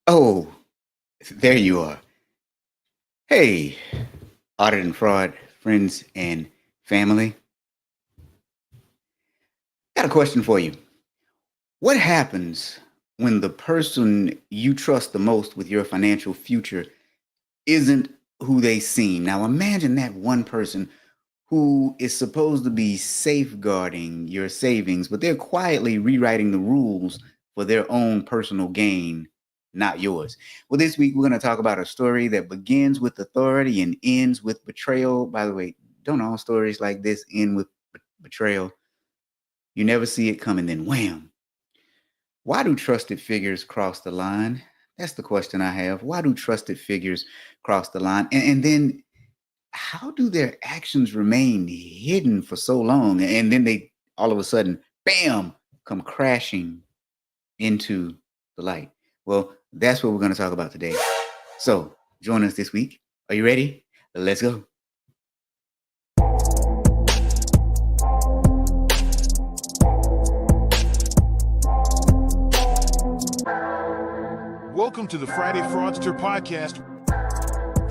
Oh, there you are. Hey, audit and fraud friends and family. Got a question for you. What happens when the person you trust the most with your financial future isn't who they seem? Now, imagine that one person who is supposed to be safeguarding your savings, but they're quietly rewriting the rules for their own personal gain, not yours. Well, this week we're going to talk about a story that begins with authority and ends with betrayal. By the way, don't all stories like this end with betrayal? You never see it coming, then wham. Why do trusted figures cross the line? That's the question I have. Why do trusted figures cross the line? And then how do their actions remain hidden for so long and then they all of a sudden bam come crashing into the light? Well, that's what we're going to talk about today. So join us this week. Are you ready? Let's go. Welcome to the Friday Fraudster podcast.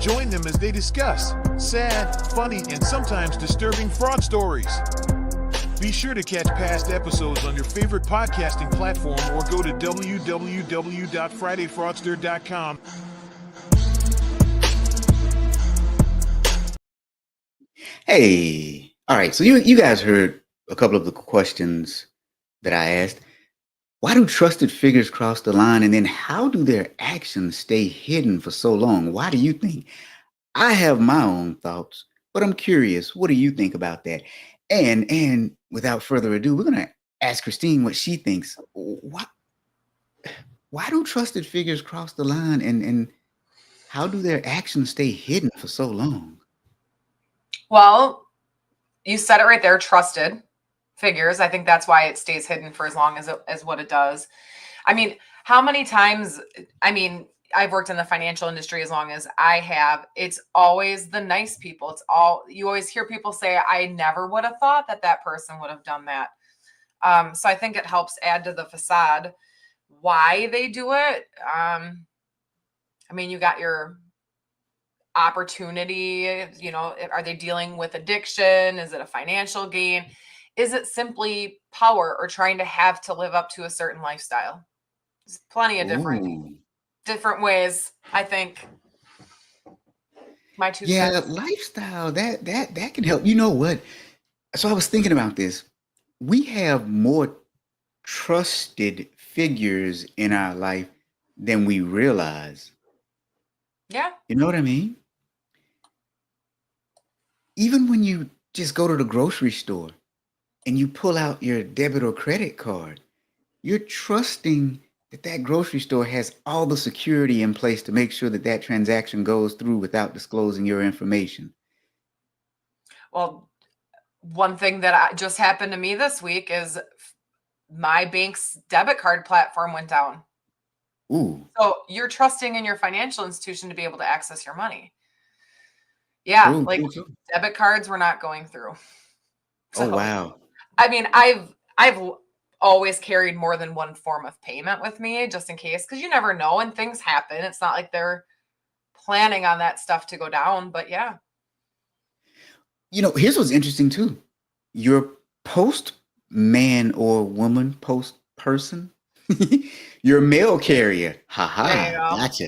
Join them as they discuss sad, funny, and sometimes disturbing fraud stories. Be sure to catch past episodes on your favorite podcasting platform or go to www.fridayfraudster.com. Hey, all right. So you guys heard a couple of the questions that I asked. Why do trusted figures cross the line, and then how do their actions stay hidden for so long? Why do you think? I have my own thoughts, but I'm curious. What do you think about that? And without further ado, we're gonna ask Christine what she thinks. Why do trusted figures cross the line, and how do their actions stay hidden for so long? Well, you said it right there, trusted figures. I think that's why it stays hidden for as long as what it does. I mean, how many times, I've worked in the financial industry as long as I have. It's always the nice people. You always hear people say, I never would have thought that person would have done that. So I think it helps add to the facade. Why they do it? You got your opportunity, are they dealing with addiction? Is it a financial gain? Is it simply power or trying to have to live up to a certain lifestyle? There's plenty of Ooh, different ways, I think. My two yeah, cents. lifestyle that can help. You know what? So I was thinking about this. We have more trusted figures in our life than we realize. Yeah. You know what I mean? Even when you just go to the grocery store and you pull out your debit or credit card, you're trusting that that grocery store has all the security in place to make sure that that transaction goes through without disclosing your information. Well, one thing that just happened to me this week is my bank's debit card platform went down. Ooh, So you're trusting in your financial institution to be able to access your money. Yeah, true, like true, true. debit cards were not going through. Oh, So, wow. I've always carried more than one form of payment with me just in case, because you never know and things happen. It's not like they're planning on that stuff to go down, but yeah. Here's what's interesting too. Your post man or woman, post person, your mail carrier. Ha There you ha, go. gotcha.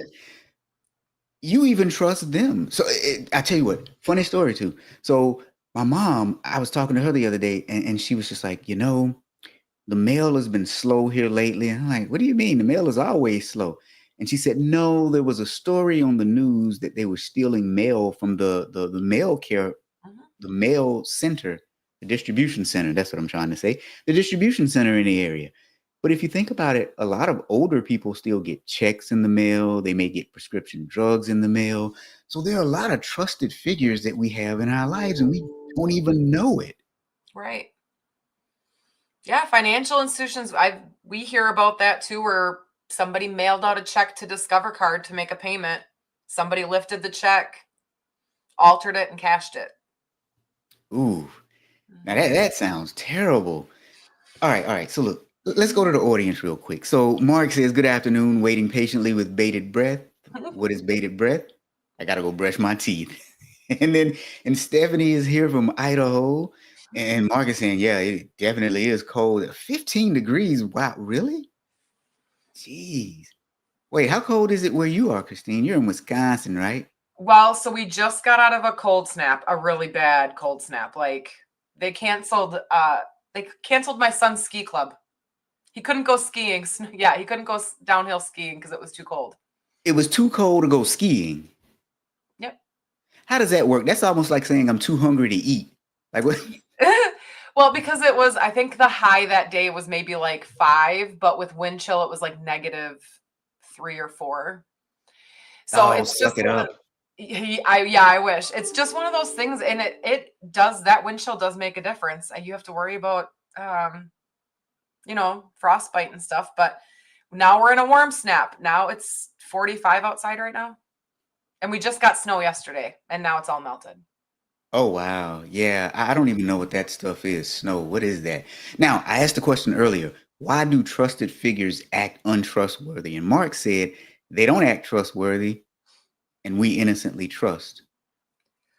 You even trust them. So I tell you what, funny story too. So my mom, I was talking to her the other day, and she was just like, the mail has been slow here lately. And I'm like, what do you mean? The mail is always slow. And she said, no, there was a story on the news that they were stealing mail from the mail care, Mhm. the mail center, the distribution center. That's what I'm trying to say. The distribution center in the area. But if you think about it, a lot of older people still get checks in the mail. They may get prescription drugs in the mail. So there are a lot of trusted figures that we have in our lives, and we don't even know it. Right. Yeah, financial institutions, we hear about that too, where somebody mailed out a check to Discover Card to make a payment. Somebody lifted the check, altered it, and cashed it. Ooh, now Mhm. that sounds terrible. All right, all right. So look, Let's go to the audience real quick. So Mark says, "Good afternoon, waiting patiently with bated breath." What is bated breath? I gotta go brush my teeth. And Stephanie is here from Idaho. And Mark is saying, "Yeah, it definitely is cold. 15 degrees. Wow, really? Jeez. Wait, how cold is it where you are, Christine? You're in Wisconsin, right?" Well, so we just got out of a cold snap, a really bad cold snap. Like they canceled my son's ski club. He couldn't go skiing. Yeah, he couldn't go downhill skiing because it was too cold. It was too cold to go skiing. Yep. How does that work? That's almost like saying I'm too hungry to eat. Like what? Well, because it was, I think the high that day was maybe like 5, but with wind chill, it was like -3 or 4. So Oh, it's suck just it up. I wish. It's just one of those things, and it does, that wind chill does make a difference. And you have to worry about frostbite and stuff. But now we're in a warm snap. Now it's 45 outside right now. And we just got snow yesterday, and now it's all melted. Oh wow. Yeah. I don't even know what that stuff is. Snow. What is that? Now, I asked the question earlier, why do trusted figures act untrustworthy? And Mark said they don't act trustworthy and we innocently trust.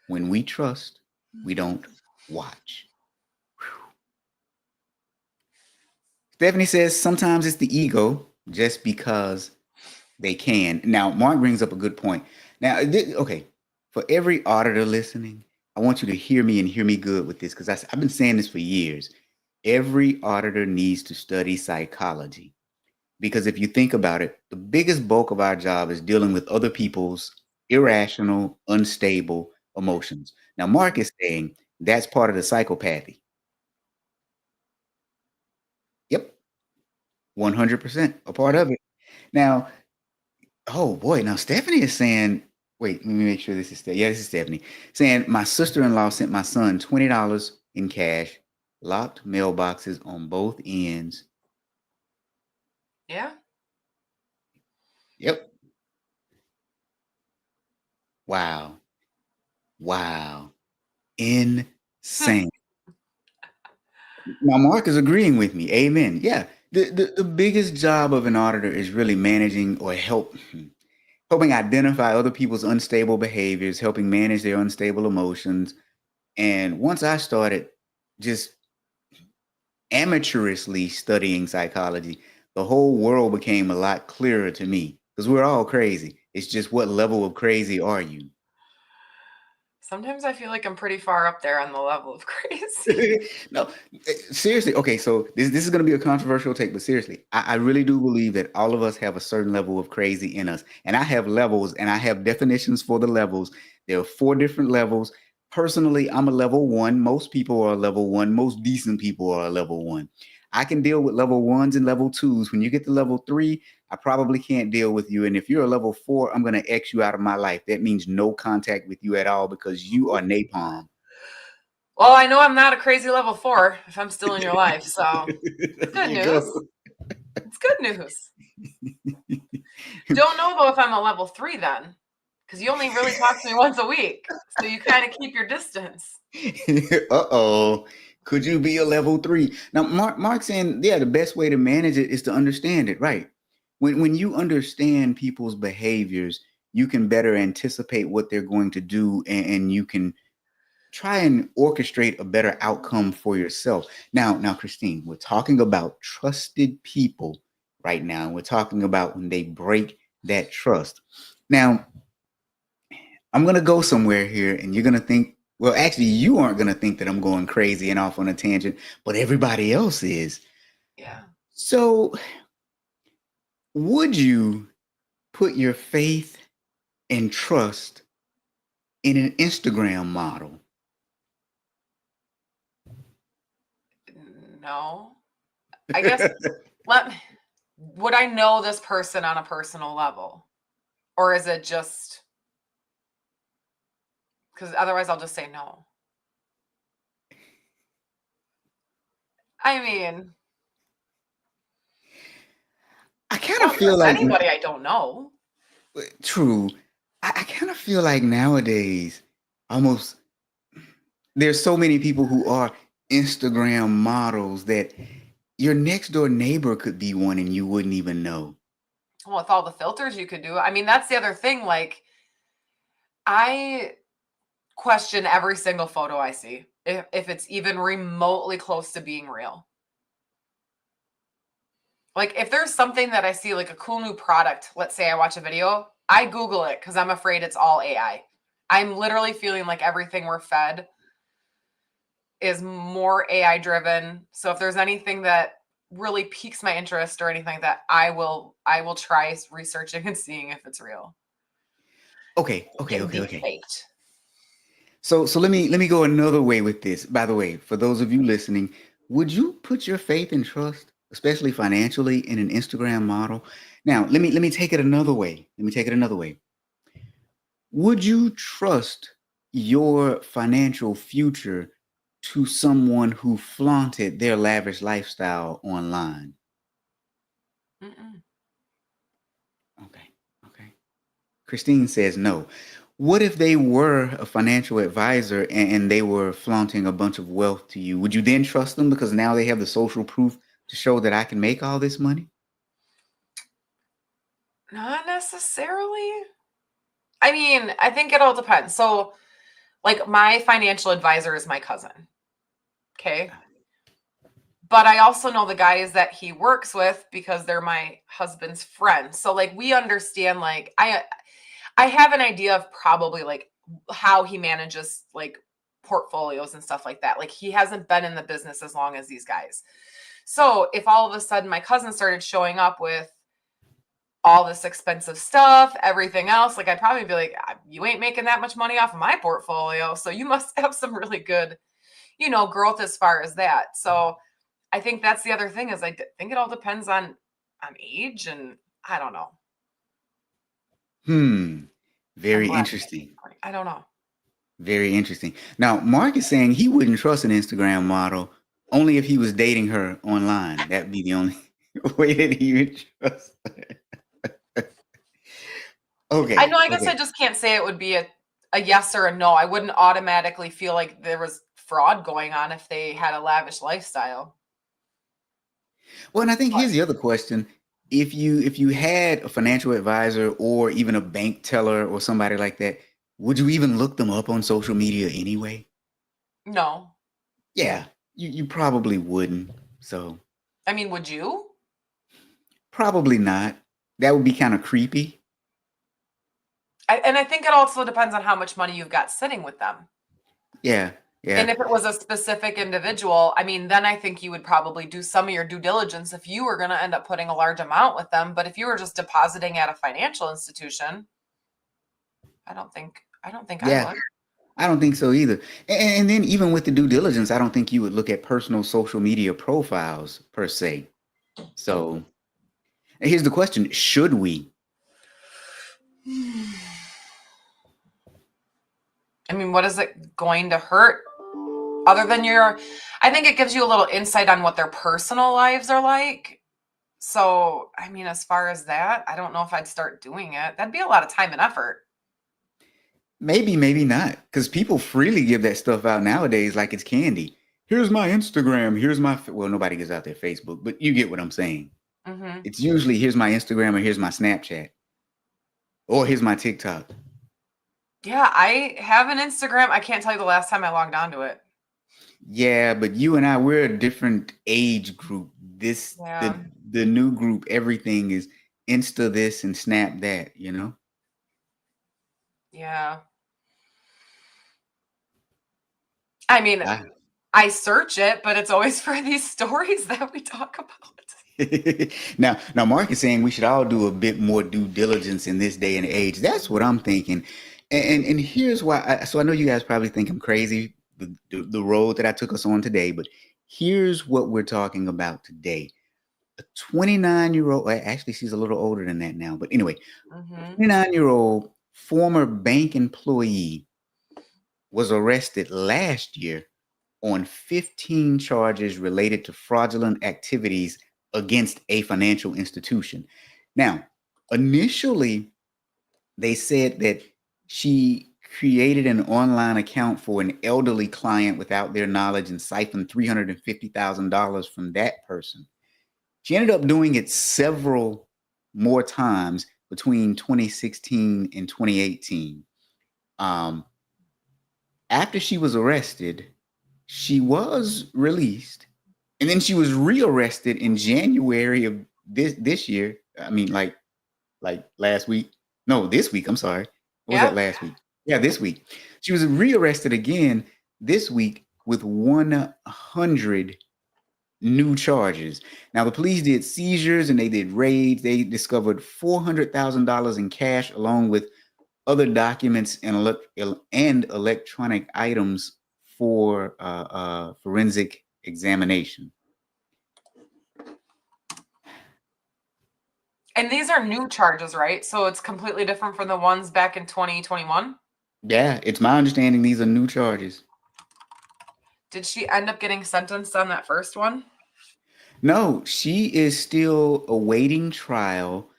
When we trust, we don't watch. Whew. Stephanie says sometimes it's the ego just because they can. Now, Mark brings up a good point. Now, okay, for every auditor listening, I want you to hear me and hear me good with this because I've been saying this for years. Every auditor needs to study psychology because if you think about it, the biggest bulk of our job is dealing with other people's irrational, unstable emotions. Now, Mark is saying that's part of the psychopathy. Yep, 100% a part of it. Now, oh boy, now Stephanie is saying, wait, let me make sure this is yeah, this is Stephanie saying my sister-in-law sent my son $20 in cash, locked mailboxes on both ends. Yeah. Yep. Wow. Wow. Insane. Now Mark is agreeing with me. Amen. Yeah. The biggest job of an auditor is really managing or helping identify other people's unstable behaviors, helping manage their unstable emotions. And once I started just amateurishly studying psychology, the whole world became a lot clearer to me because we're all crazy. It's just what level of crazy are you? Sometimes I feel like I'm pretty far up there on the level of crazy. No, seriously. Okay, so this is going to be a controversial take, but seriously, I really do believe that all of us have a certain level of crazy in us. And I have levels and I have definitions for the levels. There are 4 different levels. Personally, I'm a level 1. Most people are a level 1. Most decent people are a level 1. I can deal with level 1s and level 2s. When you get to level 3, I probably can't deal with you. And if you're a level 4, I'm going to X you out of my life. That means no contact with you at all because you are napalm. Well, I know I'm not a crazy level 4 if I'm still in your life. So it's There good you news. go. It's good news. Don't know though if I'm a level 3 then, because you only really talk to me once a week. So you kind of keep your distance. Uh-oh. Could you be a level 3? Now, Mark's saying, yeah, the best way to manage it is to understand it, right? When you understand people's behaviors, you can better anticipate what they're going to do, and you can try and orchestrate a better outcome for yourself. Now, Christine, we're talking about trusted people right now. And we're talking about when they break that trust. Now, I'm going to go somewhere here and you're going to think, well, actually, you aren't going to think that I'm going crazy and off on a tangent, but everybody else is. Yeah. So, would you put your faith and trust in an Instagram model? No. I guess would I know this person on a personal level? Or is it just because otherwise I'll just say no. I mean, I kind I of don't feel trust like, anybody I don't know. true. I kind of feel like nowadays, almost there's so many people who are Instagram models that Your next door neighbor could be one and you wouldn't even know. Well, with all the filters you could do. I mean, that's the other thing. Like, I question every single photo I see if it's even remotely close to being real. Like, if there's something that I see, like a cool new product, let's say I watch a video, I Google it because I'm afraid it's all AI. I'm literally feeling like everything we're fed is more AI driven. So if there's anything that really piques my interest or anything like that, I will try researching and seeing if it's real. Okay, Getting deep faked. So let me go another way with this. By the way, for those of you listening, would you put your faith and trust, especially financially, in an Instagram model? Now, let me take it another way. Let me take it another way. Would you trust your financial future to someone who flaunted their lavish lifestyle online? Mm-mm. Okay, okay. Christine says no. What if they were a financial advisor and they were flaunting a bunch of wealth to you? Would you then trust them because now they have the social proof to show that I can make all this money? Not necessarily. I mean, I think it all depends. So, like, my financial advisor is my cousin. Okay. But I also know the guys that he works with because they're my husband's friends. So, like, we understand, like, I have an idea of probably like how he manages like portfolios and stuff like that. Like, he hasn't been in the business as long as these guys. So if all of a sudden my cousin started showing up with all this expensive stuff, everything else, like, I'd probably be like, you ain't making that much money off of my portfolio. So you must have some really good, growth as far as that. So I think that's the other thing is think it all depends on age, and I don't know. Hmm. And Very money. interesting. I don't know. Very interesting. Now, Mark is saying he wouldn't trust an Instagram model only if he was dating her online. That'd be the only way that he would trust her. I know, Okay, I guess I okay. just can't say it would be a yes or a no. I wouldn't automatically feel like there was fraud going on if they had a lavish lifestyle. Well, and I think But here's the other question. If you had a financial advisor or even a bank teller or somebody like that, would you even look them up on social media anyway? no. Yeah, you probably wouldn't. So I mean, would you? probably not. That would be kind of creepy. And I think it also depends on how much money you've got sitting with them. Yeah, And yeah. if it was a specific individual, I mean, then I think you would probably do some of your due diligence if you were going to end up putting a large amount with them. But if you were just depositing at a financial institution, I don't think I Yeah, would. I don't think so either. And then even with the due diligence, I don't think you would look at personal social media profiles per se. So here's the question: should we? I mean, what is it going to hurt other than I think it gives you a little insight on what their personal lives are like. So, I mean, as far as that, I don't know if I'd start doing it. That'd be a lot of time and effort. Maybe, maybe not, because people freely give that stuff out nowadays like it's candy. Here's my Instagram. Here's my well, nobody gives out their Facebook, but you get what I'm saying. Hmm. It's usually here's my Instagram or here's my Snapchat or here's my TikTok. Yeah, I have an Instagram. I can't tell you the last time I logged onto it. Yeah, but you and I, we're a different age group. This Yeah. the new group, everything is Insta this and Snap that, you know? Yeah. I mean, Ah. I search it, but it's always for these stories that we talk about. Now Mark is saying we should all do a bit more due diligence in this day and age. That's what I'm thinking. And here's why. So I know you guys probably think I'm crazy, the road that I took us on today, but here's what we're talking about today. A 29-year-old, actually, she's a little older than that now, but anyway, Hmm. 29-year-old former bank employee was arrested last year on 15 charges related to fraudulent activities against a financial institution. Now, initially, they said that she created an online account for an elderly client without their knowledge and siphoned $350,000 from that person. She ended up doing it several more times between 2016 and 2018. Um, After she was arrested, she was released, and then she was rearrested in January of this year. I mean, like last week. No, this week. I'm sorry. What was that Yep. last week? Yeah, this week. She was rearrested again this week with 100 new charges. Now, the police did seizures and they did raids. They discovered $400,000 in cash, along with other documents and electronic items for forensic examination. And these are new charges, right? So it's completely different from the ones back in 2021. Yeah, it's my understanding these are new charges. Did she end up getting sentenced on that first one? No, she is still awaiting trial,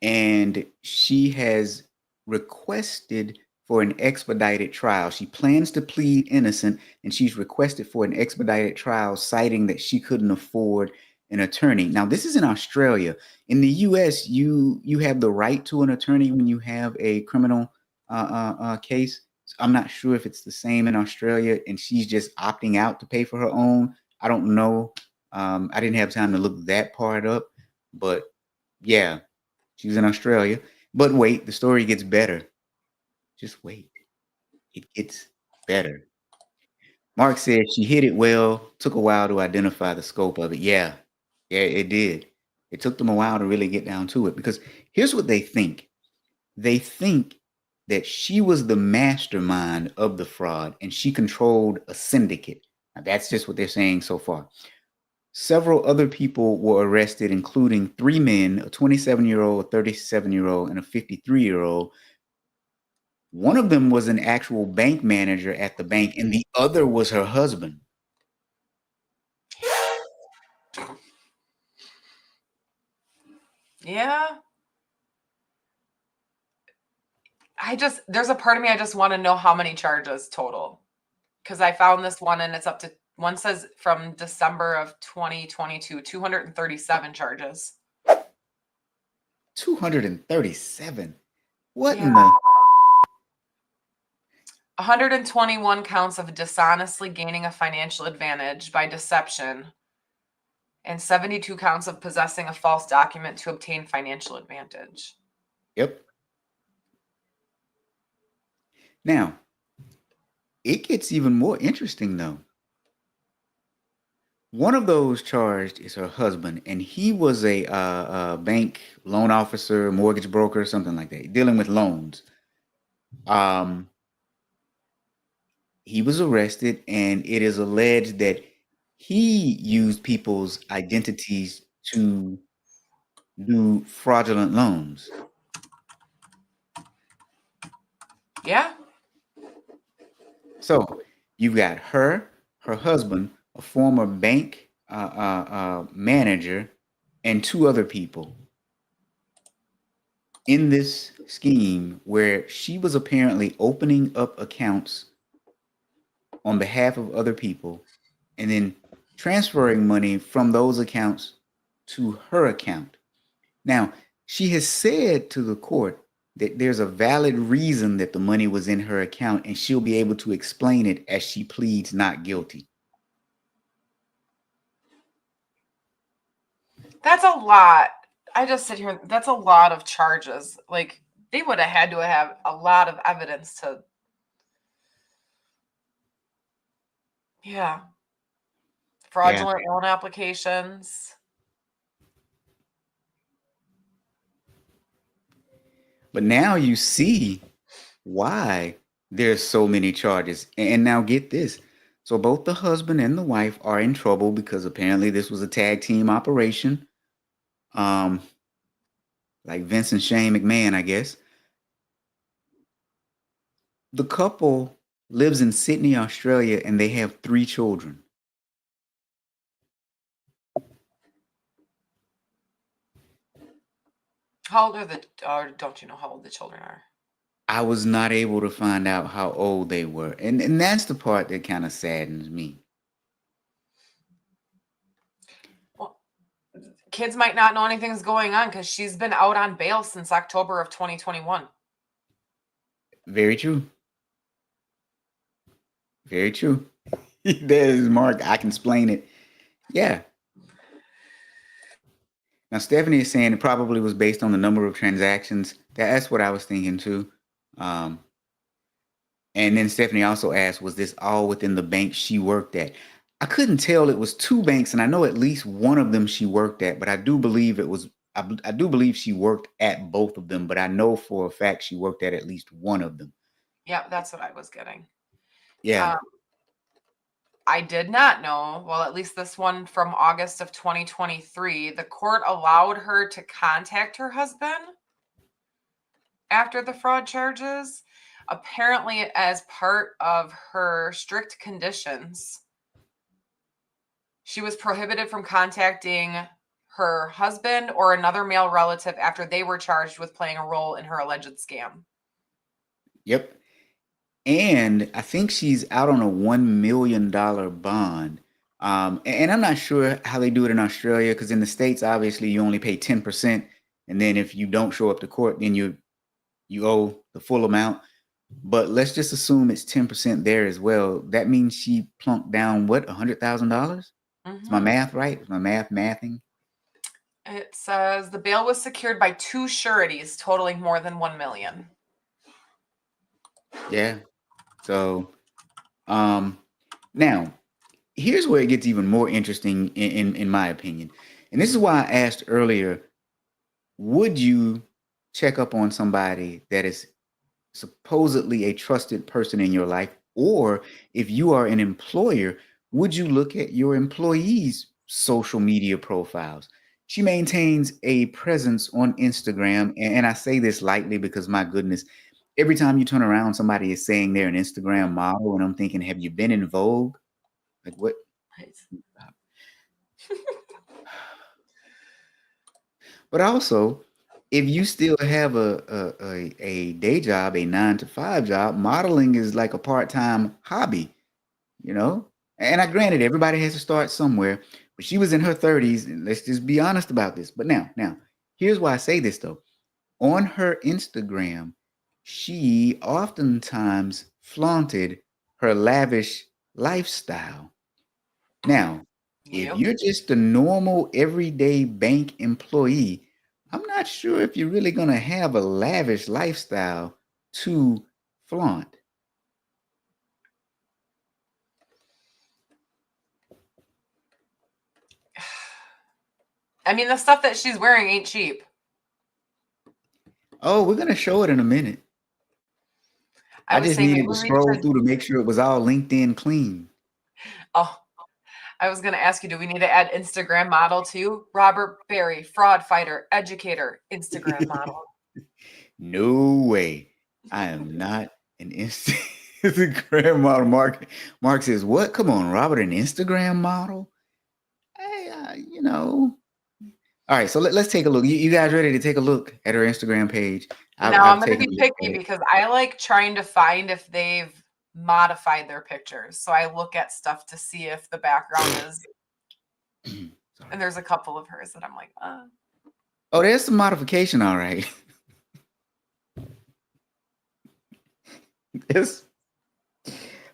and she has requested for an expedited trial. She plans to plead innocent, and she's requested for an expedited trial, citing that she couldn't afford an attorney. Now, this is in Australia. In the U.S., you have the right to an attorney when you have a criminal case. I'm not sure if it's the same in Australia, and she's just opting out to pay for her own. I don't know. I didn't have time to look that part up, but yeah, she's in Australia. But wait, the story gets better. Just wait. It gets better. Mark said she hit it well. Took a while to identify the scope of it. Yeah. Yeah, it did. It took them a while to really get down to it, because here's what they think. They think that she was the mastermind of the fraud and she controlled a syndicate. Now, that's just what they're saying so far. Several other people were arrested, including 3 men, a 27-year-old, a 37-year-old, and a 53-year-old. One of them was an actual bank manager at the bank, and the other was her husband. Yeah. There's a part of me, I just want to know how many charges total. Because I found this one and it's up to, one says from December of 2022, 237 charges. 237. What Yeah. in the 121 counts of dishonestly gaining a financial advantage by deception, and 72 counts of possessing a false document to obtain financial advantage. Yep. Now, it gets even more interesting though. One of those charged is her husband, and he was a bank loan officer, mortgage broker, something like that, dealing with loans. Um, he was arrested, and it is alleged that he used people's identities to do fraudulent loans. Yeah. So you've got her husband, a former bank manager, and 2 other people in this scheme where she was apparently opening up accounts on behalf of other people and then transferring money from those accounts to her account. Now, she has said to the court that there's a valid reason that the money was in her account, and she'll be able to explain it as she pleads not guilty. That's a lot. I just sit here, that's a lot of charges. Like, they would have had to have a lot of evidence to. Yeah. Fraudulent loan applications. But now you see why there's so many charges. And now get this. So both the husband and the wife are in trouble because apparently this was a tag team operation. Like Vince and Shane McMahon, I guess. The couple lives in Sydney, Australia, and they have 3 children. How old are or don't you know how old the children are? I was not able to find out how old they were. And that's the part that kind of saddens me. Well, kids might not know anything's going on because she's been out on bail since October of 2021. Very true. Very true. There's Mark. I can explain it. Yeah. Now, Stephanie is saying it probably was based on the number of transactions. That's what I was thinking too. Um, and then Stephanie also asked, was this all within the bank she worked at? I couldn't tell. It was two banks, and I know at least one of them she worked at, but I do believe it was. I do believe she worked at both of them, but I know for a fact she worked at least one of them. Yeah, that's what I was getting. Yeah. I did not know, well, at least this one from August of 2023, the court allowed her to contact her husband after the fraud charges, apparently as part of her strict conditions. She was prohibited from contacting her husband or another male relative after they were charged with playing a role in her alleged scam. Yep. And I think she's out on a $1 million bond. And I'm not sure how they do it in Australia, because in the States, obviously, you only pay 10%. And then if you don't show up to court, then you owe the full amount. But let's just assume it's 10% there as well. That means she plunked down, what, $100,000? Is my math right? Is my mathing? It says the bail was secured by two sureties totaling more than 1 million. Yeah. So, now here's where it gets even more interesting in my opinion. And this is why I asked earlier, would you check up on somebody that is supposedly a trusted person in your life? Or if you are an employer, would you look at your employees' social media profiles? She maintains a presence on Instagram. And I say this lightly because, my goodness, every time you turn around, somebody is saying they're an Instagram model. And I'm thinking, have you been in Vogue? Like, what? But also, if you still have a day job, a 9 to 5 job, modeling is like a part-time hobby, you know? And I granted everybody has to start somewhere, but she was in her 30s, and let's just be honest about this. But now, here's why I say this though. On her Instagram, she oftentimes flaunted her lavish lifestyle. Now, if you're just a normal everyday bank employee, I'm not sure if you're really going to have a lavish lifestyle to flaunt. I mean, the stuff that she's wearing ain't cheap. Oh, we're going to show it in a minute. I just needed to scroll through to make sure it was all LinkedIn clean. Oh, I was going to ask you, do we need to add Instagram model too? Robert Berry, fraud fighter, educator, Instagram model. No way. I am not an Instagram model. Mark says, what? Come on, Robert, an Instagram model? Hey, you know. All right, so let's take a look. You guys ready to take a look at her Instagram page? Now I'm going to be picky because I like trying to find if they've modified their pictures. So I look at stuff to see if the background is. And there's a couple of hers that I'm like, oh, there's some modification, all right.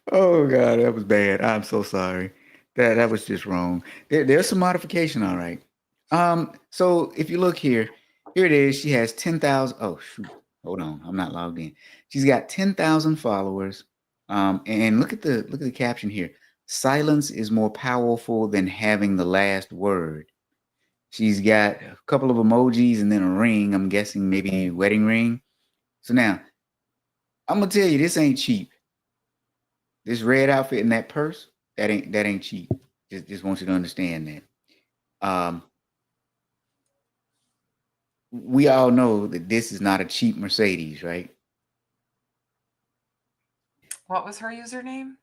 Oh God, that was bad. I'm so sorry. That was just wrong. There's some modification, all right. So if you look here it is. She has 10,000. Oh shoot, hold on, I'm not logged in. She's got 10,000 followers. And look at the caption here. Silence is more powerful than having the last word. She's got a couple of emojis and then a ring. I'm guessing maybe a wedding ring. So now I'm gonna tell you, this ain't cheap. This red outfit and that purse, that ain't cheap. Just want you to understand that. We all know that this is not a cheap Mercedes, right? What was her username?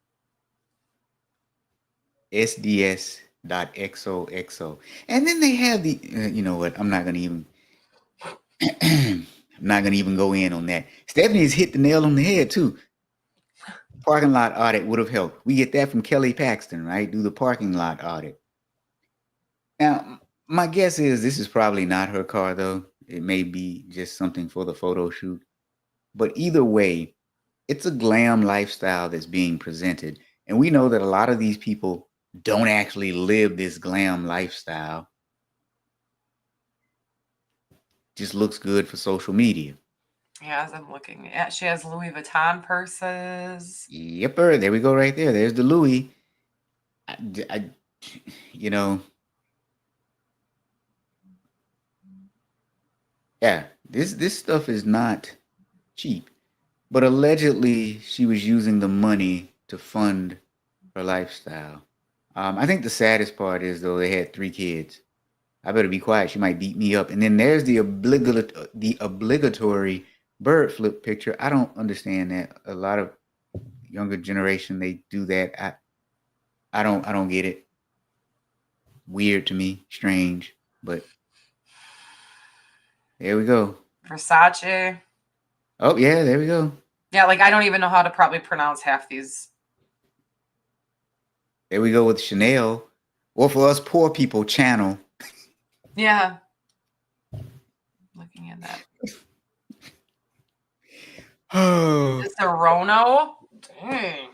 SDS.XOXO. And then they have the, you know what? I'm not going to even, I'm not gonna even go in on that. Stephanie has hit the nail on the head too. Parking lot audit would have helped. We get that from Kelly Paxton, right? Do the parking lot audit. Now, my guess is this is probably not her car, though. It may be just something for the photo shoot. But either way, it's a glam lifestyle that's being presented. And we know that a lot of these people don't actually live this glam lifestyle. Just looks good for social media. Yeah, as I'm looking at, she has Louis Vuitton purses. Yepper, there we go right there. There's the Louis. I you know, yeah, this stuff is not cheap. But allegedly, she was using the money to fund her lifestyle. I think the saddest part is though they had 3 kids. I better be quiet. She might beat me up. And then there's the obligatory bird flip picture. I don't understand that. A lot of younger generation they do that. I don't get it. Weird to me, strange, but there we go. Versace. Oh yeah, there we go. Yeah, like I don't even know how to probably pronounce half these. There we go with Chanel, or for us poor people, Channel. Yeah. Looking at that. Oh, Is there Rono? Dang.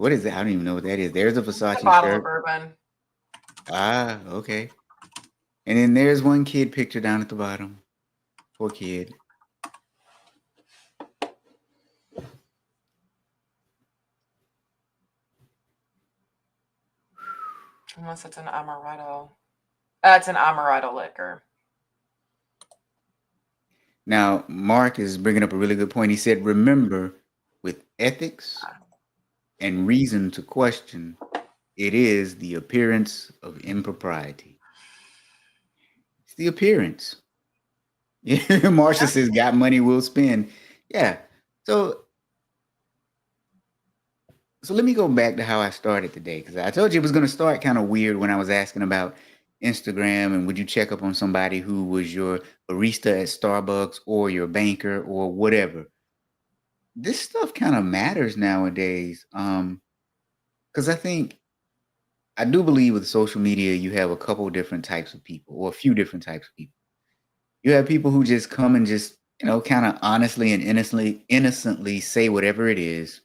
what is that? I don't even know what that is. There's a A Versace bottle of shirt. bourbon. Ah, okay. And then there's one kid picture down at the bottom. Poor kid. Unless it's an amaretto. It's an amaretto liquor. Now, Mark is bringing up a really good point. He said, remember, with ethics and reason to question, it is the appearance of impropriety. It's the appearance. Yeah, Marsha says, got money, we'll spend. Yeah. So let me go back to how I started today, because I told you it was going to start kind of weird when I was asking about Instagram and would you check up on somebody who was your barista at Starbucks or your banker or whatever. This stuff kind of matters nowadays. Because I do believe with social media, you have a couple different types of people, or a few different types of people. You have people who just come and just, kind of honestly and innocently say whatever it is,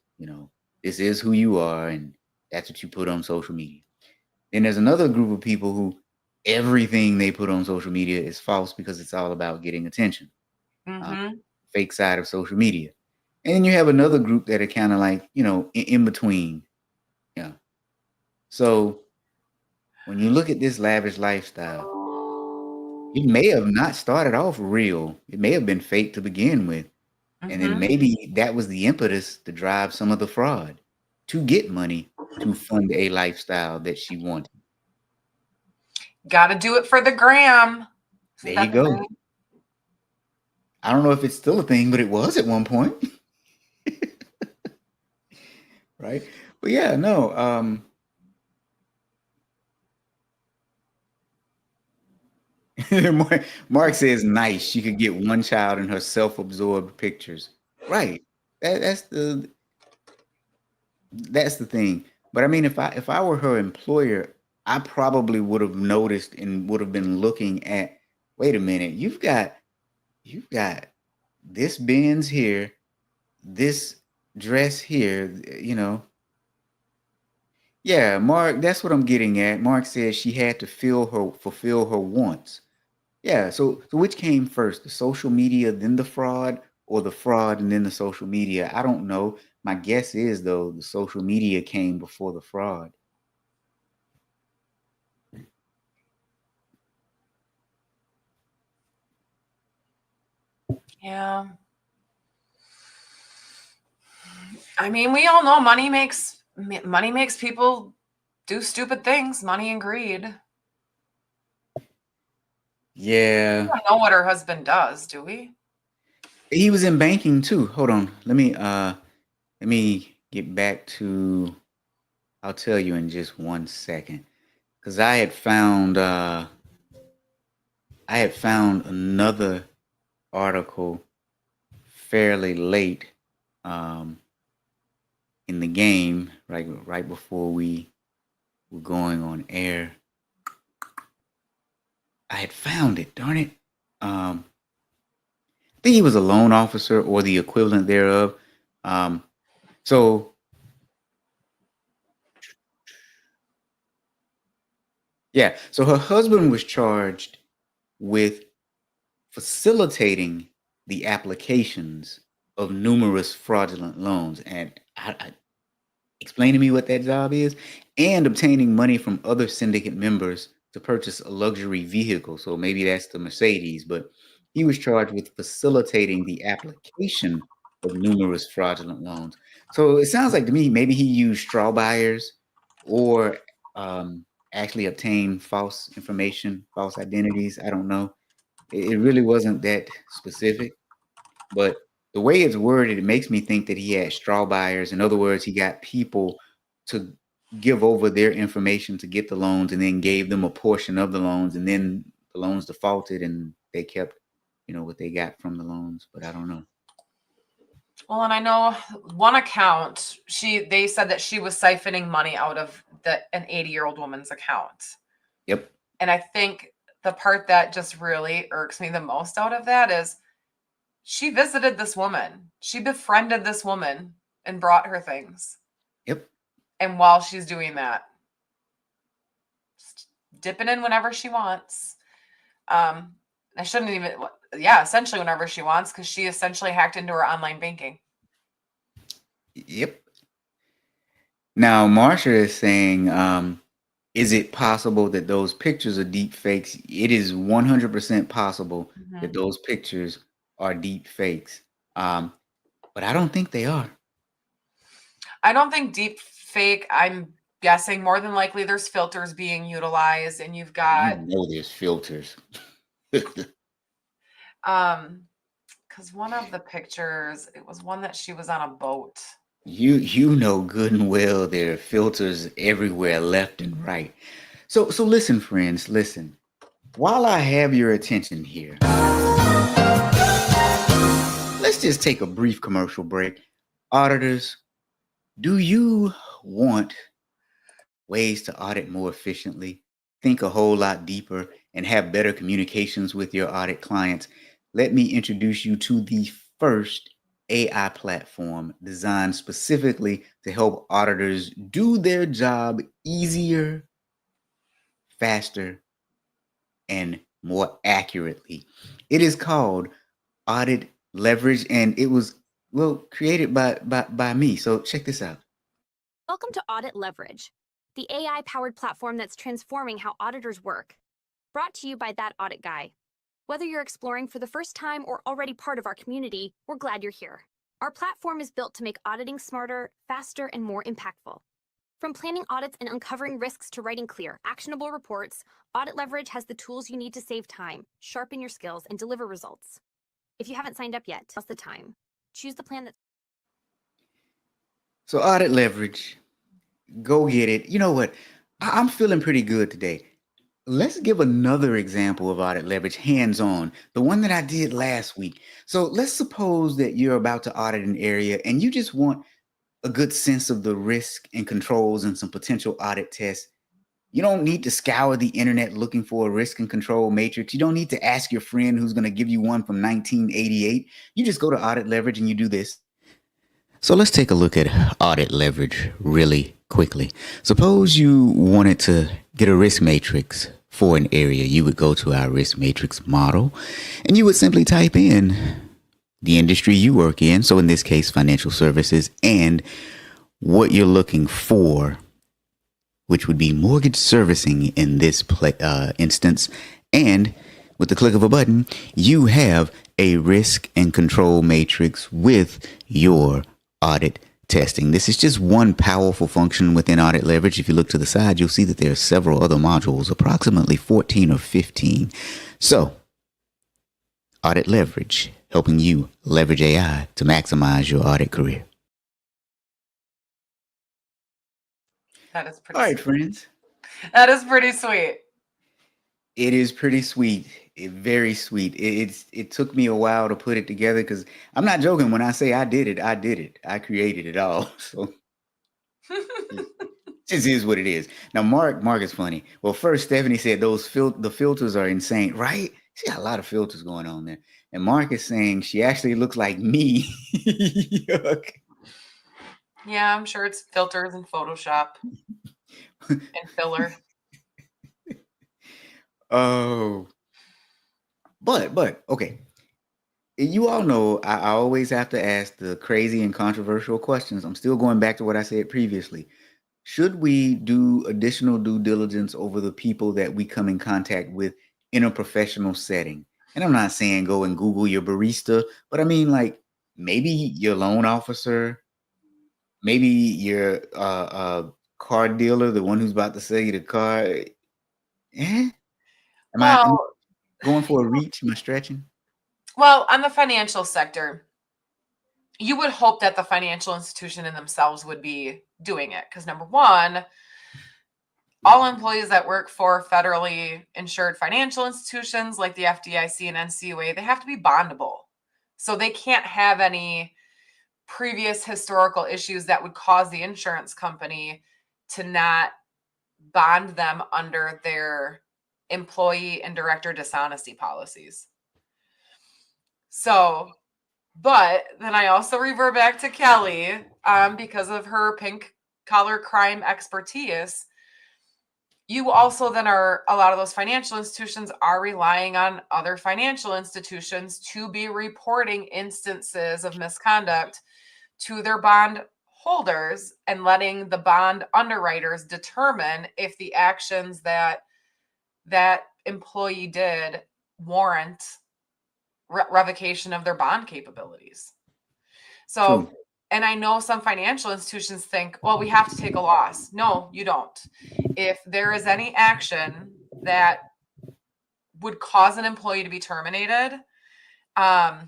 this is who you are, and that's what you put on social media. Then there's another group of people who everything they put on social media is false because it's all about getting attention. Fake side of social media. And then you have another group that are kind of like, in between. Yeah. So when you look at this lavish lifestyle, it may have not started off real. It may have been fake to begin with. And then maybe that was the impetus to drive some of the fraud, to get money to fund a lifestyle that she wanted. Got to do it for the gram. There you go. I don't know if it's still a thing, but it was at one point. Right? But yeah, no. Mark says, nice. She could get one child in her self-absorbed pictures. Right. That's the thing. But I mean, if I were her employer, I probably would have noticed and would have been looking at, wait a minute, you've got this Benz here, this dress here, Yeah, Mark, that's what I'm getting at. Mark says she had to fulfill her wants. Yeah, so which came first, the social media, then the fraud, or the fraud and then the social media? I don't know. My guess is, though, the social media came before the fraud. Yeah. I mean, we all know money makes people do stupid things, money and greed. Yeah. We don't know what her husband does, do we? He was in banking too. Hold on. Let me get back to, I'll tell you in just one second. Because I had found another article fairly late um, in the game, right before we were going on air. I had found it. Darn it! I think he was a loan officer or the equivalent thereof. Um, so yeah, so her husband was charged with facilitating the applications of numerous fraudulent loans, and explain to me what that job is, and obtaining money from other syndicate members to purchase a luxury vehicle. So maybe that's the Mercedes, but he was charged with facilitating the application of numerous fraudulent loans. So it sounds like to me maybe he used straw buyers or actually obtained false information, false identities. I don't know. It really wasn't that specific. But the way it's worded, it makes me think that he had straw buyers. In other words, he got people to give over their information to get the loans and then gave them a portion of the loans, and then the loans defaulted and they kept, what they got from the loans. But I don't know. Well, and I know one account, they said that she was siphoning money out of an 80-year-old woman's account. Yep. And I think the part that just really irks me the most out of that is she visited this woman. She befriended this woman and brought her things. Yep. And while she's doing that, just dipping in whenever she wants. I shouldn't even, essentially whenever she wants, because she essentially hacked into her online banking. Yep. Now, Marsha is saying, is it possible that those pictures are deep fakes? It is 100% possible that those pictures are deep fakes. But I don't think they are. I don't think deep fake, I'm guessing more than likely there's filters being utilized, and you've got There's filters. because one of the pictures, it was one that she was on a boat. You know good and well there are filters everywhere, left and right. So listen, friends, listen. While I have your attention here, let's just take a brief commercial break. Auditors, do you want ways to audit more efficiently, think a whole lot deeper, and have better communications with your audit clients? Let me introduce you to the first AI platform designed specifically to help auditors do their job easier, faster, and more accurately. It is called Audit Leverage, and it was created by me. So check this out. Welcome to Audit Leverage, the AI-powered platform that's transforming how auditors work. Brought to you by That Audit Guy. Whether you're exploring for the first time or already part of our community, we're glad you're here. Our platform is built to make auditing smarter, faster, and more impactful. From planning audits and uncovering risks to writing clear, actionable reports, Audit Leverage has the tools you need to save time, sharpen your skills, and deliver results. If you haven't signed up yet, now's the time. Choose the plan that's... So Audit Leverage, go get it. You know what? I'm feeling pretty good today. Let's give another example of Audit Leverage hands-on, the one that I did last week. So let's suppose that you're about to audit an area and you just want a good sense of the risk and controls and some potential audit tests. You don't need to scour the internet looking for a risk and control matrix. You don't need to ask your friend who's going to give you one from 1988. You just go to Audit Leverage and you do this. So let's take a look at Audit Leverage really quickly. Suppose you wanted to get a risk matrix for an area. You would go to our risk matrix model and you would simply type in the industry you work in. So in this case, financial services, and what you're looking for, which would be mortgage servicing in this instance. And with the click of a button, you have a risk and control matrix with your audit testing. This is just one powerful function within Audit Leverage. If you look to the side, you'll see that there are several other modules, approximately 14 or 15. So, Audit Leverage, helping you leverage AI to maximize your audit career. That is pretty All right, sweet. friends. That is pretty sweet. It is pretty sweet. very sweet. It took me a while to put it together because I'm not joking when I say I did it. I did it. I created it all. So it just is what it is. Now, Mark is funny. Well, first Stephanie said the filters are insane, right? She got a lot of filters going on there. And Mark is saying she actually looks like me. Yuck. Yeah, I'm sure it's filters and Photoshop and filler. Oh, but okay. You all know I always have to ask the crazy and controversial questions. I'm still going back to what I said previously. Should we do additional due diligence over the people that we come in contact with in a professional setting? And I'm not saying go and Google your barista, but I mean like maybe your loan officer, maybe your car dealer, the one who's about to sell you the car. Eh? Am I Well, going for a reach? Am I stretching? well, on the financial sector, you would hope that the financial institution in themselves would be doing it because number one, all employees that work for federally insured financial institutions like the FDIC and NCUA, they have to be bondable. So they can't have any previous historical issues that would cause the insurance company to not bond them under their employee and director dishonesty policies. So, but then I also revert back to Kelly because of her pink collar crime expertise. You also then are a lot of those financial institutions are relying on other financial institutions to be reporting instances of misconduct to their bond holders and letting the bond underwriters determine if the actions that that employee did warrant revocation of their bond capabilities. So, True. and I know some financial institutions think, well, we have to take a loss. No, you don't. If there is any action that would cause an employee to be terminated, I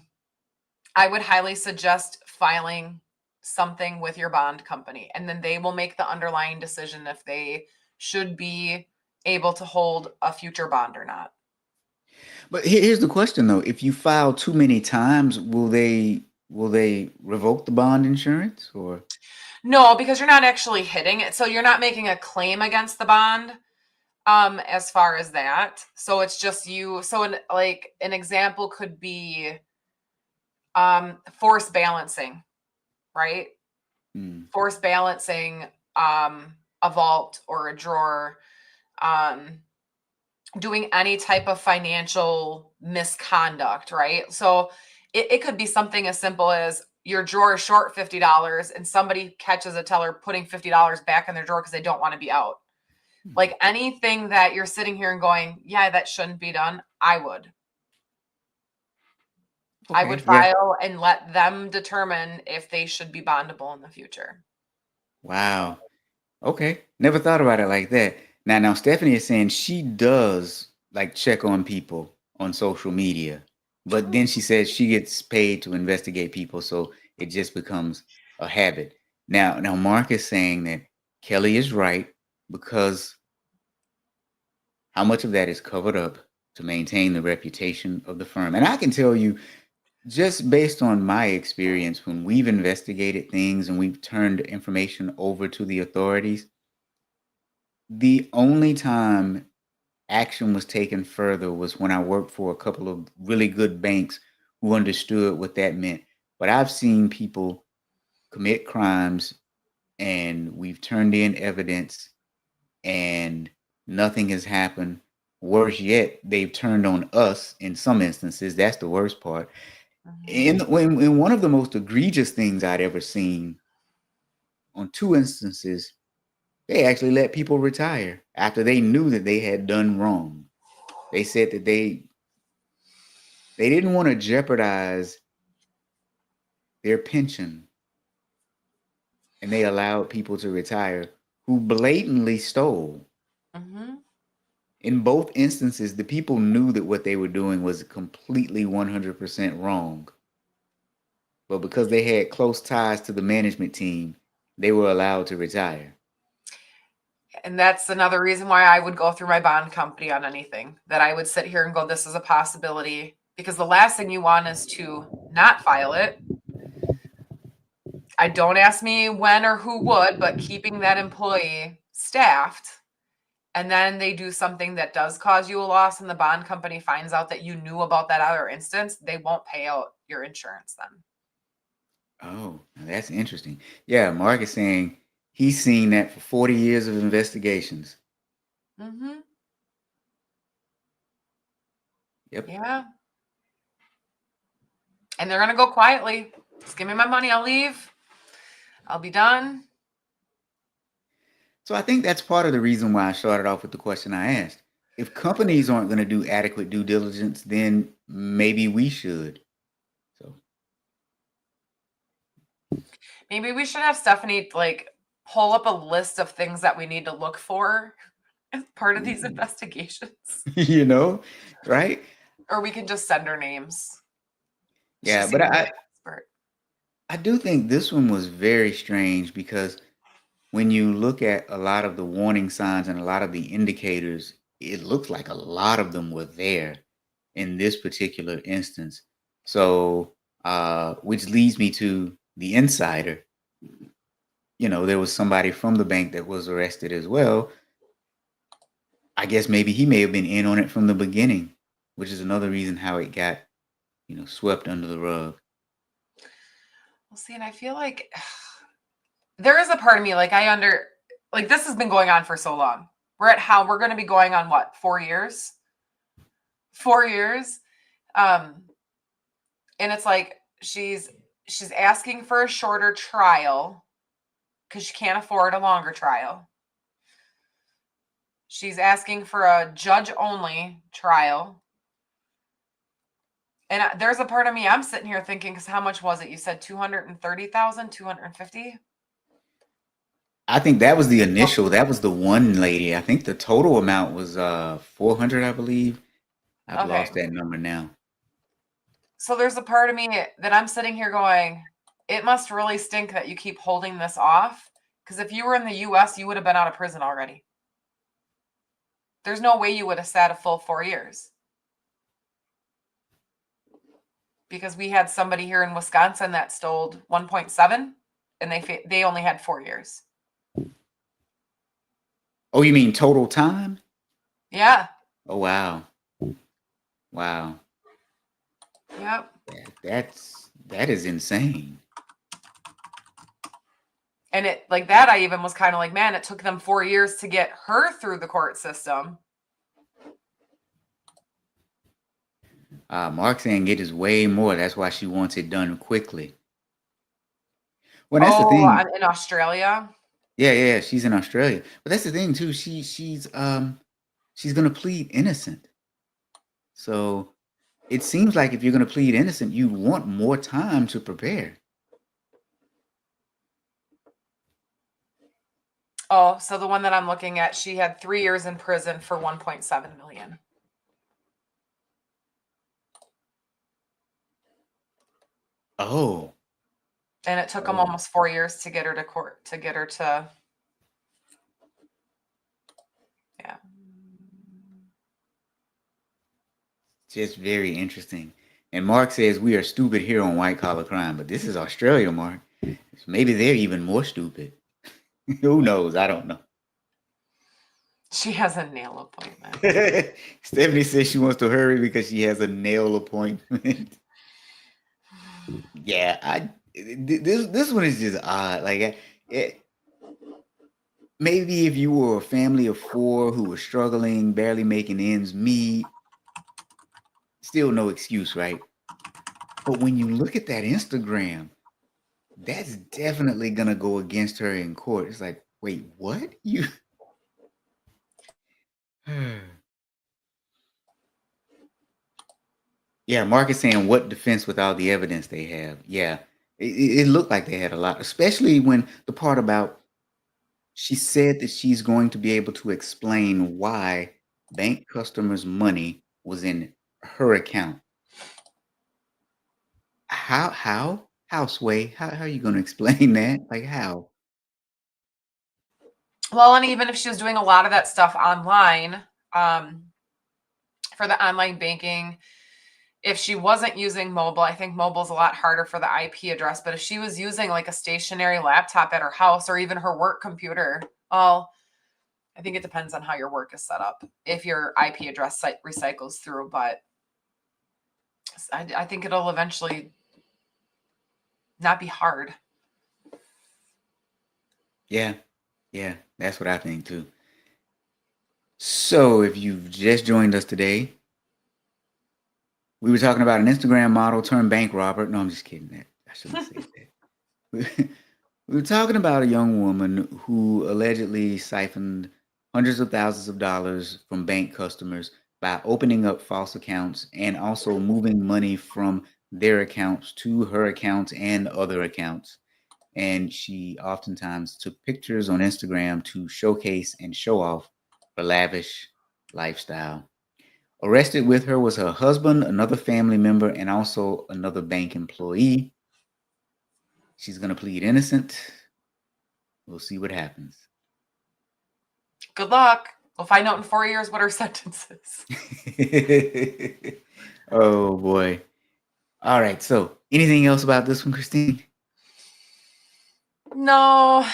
would highly suggest filing something with your bond company, and then they will make the underlying decision if they should be able to hold a future bond or not. But here's the question though: if you file too many times, will they revoke the bond insurance or? No, because you're not actually hitting it. So you're not making a claim against the bond as far as that. So it's just you. So like an example could be force balancing, right? Hmm. Force balancing a vault or a drawer, um, doing any type of financial misconduct, right? So it could be something as simple as your drawer is short $50 and somebody catches a teller putting $50 back in their drawer because they don't want to be out. Like anything that you're sitting here and going, yeah, that shouldn't be done, I would Okay. Yeah. file and let them determine if they should be bondable in the future. Wow. Okay. Never thought about it like that. Now Stephanie is saying she does like check on people on social media, but then she says she gets paid to investigate people, so it just becomes a habit. Now Mark is saying that Kelly is right because how much of that is covered up to maintain the reputation of the firm. And I can tell you, just based on my experience, when we've investigated things and we've turned information over to the authorities, the only time action was taken further was when I worked for a couple of really good banks who understood what that meant. But I've seen people commit crimes and we've turned in evidence and nothing has happened. Worse yet, they've turned on us in some instances. That's the worst part. Mhm. In one of the most egregious things I'd ever seen, on two instances, they actually let people retire after they knew that they had done wrong. They said that they didn't want to jeopardize their pension, and they allowed people to retire who blatantly stole. Mhm. In both instances, the people knew that what they were doing was completely 100% wrong. But because they had close ties to the management team, they were allowed to retire. And that's another reason why I would go through my bond company on anything, that I would sit here and go, this is a possibility, because the last thing you want is to not file it. I don't ask me when or who would, but keeping that employee staffed, and then they do something that does cause you a loss and the bond company finds out that you knew about that other instance, they won't pay out your insurance then. Oh, that's interesting. Yeah, Mark is saying he's seen that for 40 years of investigations. Mm-hmm. Yep. Yeah. And they're going to go quietly. Just give me my money. I'll leave. I'll be done. So I think that's part of the reason why I started off with the question I asked. If companies aren't going to do adequate due diligence, then maybe we should. So Maybe we should have Stephanie like pull up a list of things that we need to look for as part of these investigations. you know, right? Or we can just send her names. Yeah, She but seems like an expert. I do think this one was very strange because when you look at a lot of the warning signs and a lot of the indicators, it looks like a lot of them were there in this particular instance. So, which leads me to the insider. You know, there was somebody from the bank that was arrested as well. I guess maybe he may have been in on it from the beginning, which is another reason how it got, swept under the rug. Well, see, and I feel like there is a part of me like this has been going on for so long. We're going to be going on what, 4 years? 4 years. And it's like she's asking for a shorter trial because she can't afford a longer trial. She's asking for a judge-only trial. And there's a part of me, I'm sitting here thinking, because how much was it? You said 230,000, 250? I think that was the initial. That was the one lady. I think the total amount was 400, I believe. I've Okay. lost that number now. So there's a part of me that I'm sitting here going, it must really stink that you keep holding this off. Because if you were in the US, you would have been out of prison already. There's no way you would have sat a full 4 years. Because we had somebody here in Wisconsin that stole 1.7 and they only had 4 years. Oh, you mean total time? Yeah. Oh, wow. Wow. Yep. That is insane. And it like that, I even was kind of like, man, it took them 4 years to get her through the court system. Mark saying it is way more. That's why she wants it done quickly. Well, that's the thing. In Australia. Yeah, she's in Australia. But that's the thing too. She's gonna plead innocent. So it seems like if you're gonna plead innocent, you want more time to prepare. Oh, so the one that I'm looking at, she had 3 years in prison for 1.7 million. Oh. And it took them almost 4 years to get her to court, yeah. Just very interesting. And Mark says we are stupid here on white collar crime, but this is Australia, Mark. So maybe they're even more stupid. Who knows? I don't know. She has a nail appointment. Stephanie says she wants to hurry because she has a nail appointment. Yeah, this one is just odd. Like, maybe if you were a family of 4 who were struggling, barely making ends meet, still no excuse, right? But when you look at that Instagram, that's definitely gonna go against her in court. It's like, wait, what? You Yeah, Mark is saying what defense with all the evidence they have. Yeah, it looked like they had a lot, especially when the part about she said that she's going to be able to explain why bank customers' money was in her account. How Sway? How are you going to explain that? Like how? Well, and even if she was doing a lot of that stuff online, for the online banking, if she wasn't using mobile, I think mobile's a lot harder for the IP address, but if she was using like a stationary laptop at her house or even her work computer, well, I think it depends on how your work is set up, if your IP address site recycles through, but I think it'll eventually not be hard. Yeah, that's what I think too. So, if you've just joined us today, we were talking about an Instagram model turned bank robber. No, I'm just kidding. I shouldn't say that. We were talking about a young woman who allegedly siphoned hundreds of thousands of dollars from bank customers by opening up false accounts and also moving money from their accounts to her accounts and other accounts. And she oftentimes took pictures on Instagram to showcase and show off her lavish lifestyle. Arrested with her was her husband, another family member, and also another bank employee. She's going to plead innocent. We'll see what happens. Good luck. We'll find out in 4 years what her sentence is. Oh boy. All right. So, anything else about this one, Christine? No,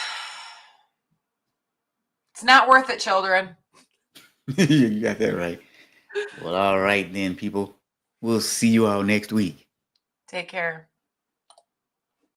it's not worth it, children. You got that right. Well, all right then, people. We'll see you all next week. Take care.